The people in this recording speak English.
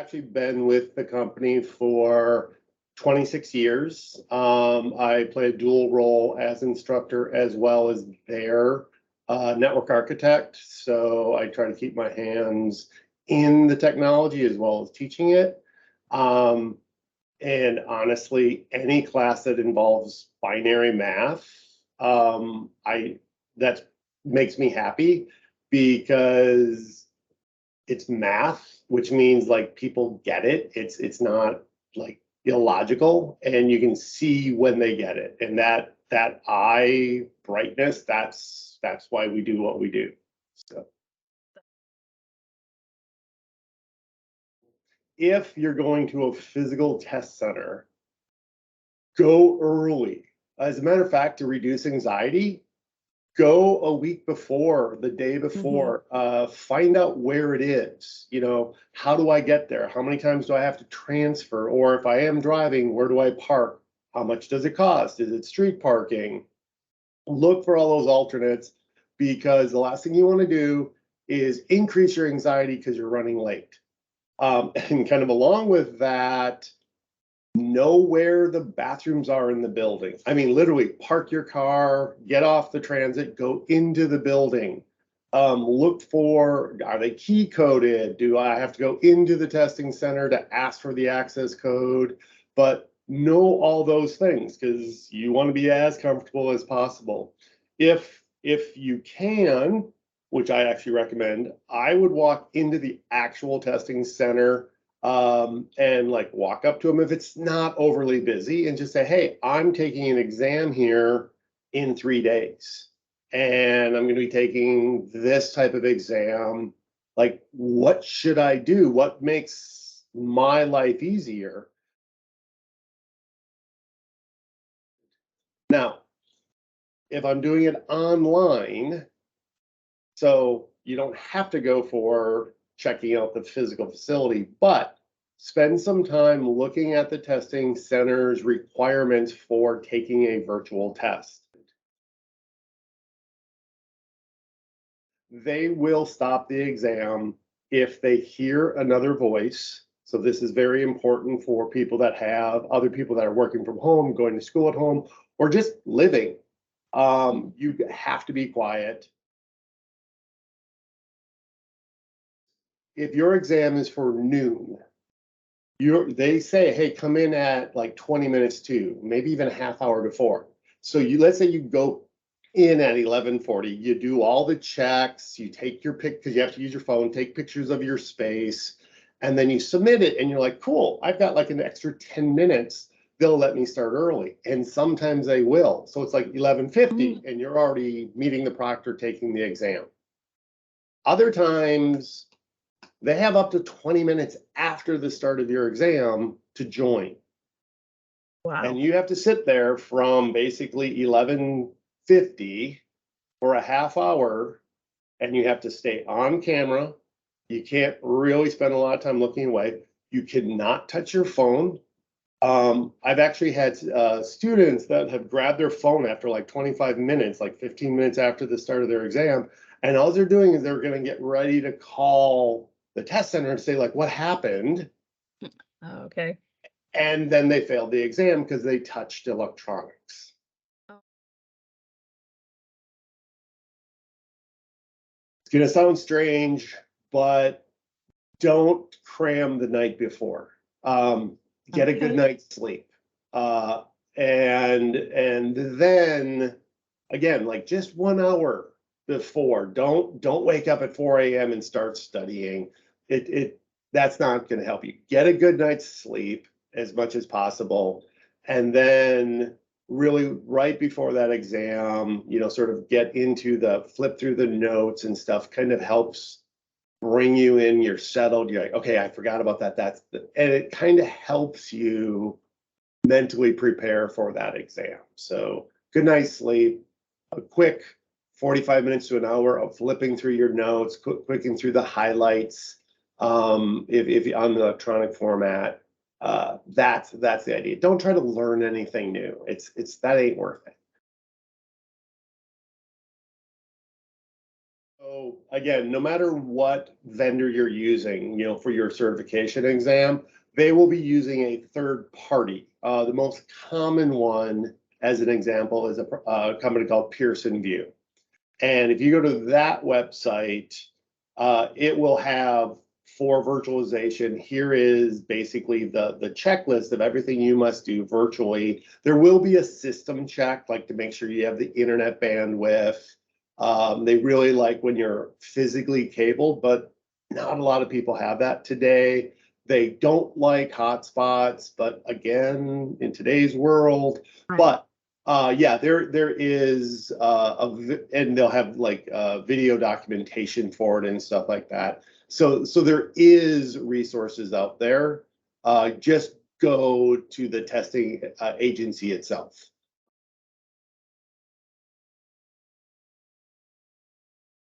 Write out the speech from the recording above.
actually been with the company for 26 years. I play a dual role as instructor as well as their network architect. So I try to keep my hands in the technology as well as teaching it. And honestly, any class that involves binary math, that makes me happy because it's math, which means like people get it. It's not like illogical, and you can see when they get it. And that eye brightness, that's why we do what we do. So if you're going to a physical test center, go early. As a matter of fact, to reduce anxiety, go a week before, the day before, find out where it is. You know, how do I get there? How many times do I have to transfer? Or if I am driving, where do I park? How much does it cost? Is it street parking? Look for all those alternates, because the last thing you want to do is increase your anxiety because you're running late. And kind of along with that, know where the bathrooms are in the building. I mean, literally park your car, get off the transit, go into the building. Look for, are they key coded? Do I have to go into the testing center to ask for the access code? But know all those things because you want to be as comfortable as possible. If you can, which I actually recommend, I would walk into the actual testing center and like walk up to them if it's not overly busy and just say, hey, I'm taking an exam here in 3 days and I'm going to be taking this type of exam. Like, what should I do? What makes my life easier? Now, if I'm doing it online, so you don't have to go for checking out the physical facility, but spend some time looking at the testing center's requirements for taking a virtual test. They will stop the exam if they hear another voice. So this is very important for people that have other people that are working from home, going to school at home, or just living. You have to be quiet. If your exam is for noon, they say, hey, come in at like 20 minutes to, maybe even a half hour before. So let's say you go in at 11:40, you do all the checks, you take your pic, because you have to use your phone, take pictures of your space, and then you submit it, and you're like, cool, I've got like an extra 10 minutes. They'll let me start early. And sometimes they will. So it's like 11:50, and you're already meeting the proctor, taking the exam. Other times, they have up to 20 minutes after the start of your exam to join. Wow. And you have to sit there from basically 11:50 for a half hour, and you have to stay on camera. You can't really spend a lot of time looking away. You cannot touch your phone. I've actually had students that have grabbed their phone after like 25 minutes, like 15 minutes after the start of their exam, and all they're doing is they're going to get ready to call the test center and say, like, what happened? Oh, okay. And then they failed the exam because they touched electronics. Oh. It's going to sound strange, but don't cram the night before. Get a good night's sleep. And then again, like just 1 hour before, don't wake up at 4 a.m. and start studying. That's not going to help you. Get a good night's sleep as much as possible, and then really right before that exam, sort of get into the flip through the notes and stuff. Kind of helps bring you in. You're settled. You're like, okay, I forgot about that. And it kind of helps you mentally prepare for that exam. So good night's sleep, a quick 45 minutes to an hour of flipping through your notes, clicking through the highlights. If you're on the electronic format, that's the idea. Don't try to learn anything new. That ain't worth it. So again, no matter what vendor you're using, for your certification exam, they will be using a third party. The most common one, as an example, is a company called Pearson VUE. And if you go to that website, it will have for virtualization. Here is basically the checklist of everything you must do virtually. There will be a system check, like to make sure you have the internet bandwidth. They really like when you're physically cabled, but not a lot of people have that today. They don't like hotspots, but again, in today's world, Right. but yeah, there is and they'll have like video documentation for it and stuff like that. So there is resources out there. Just go to the testing agency itself.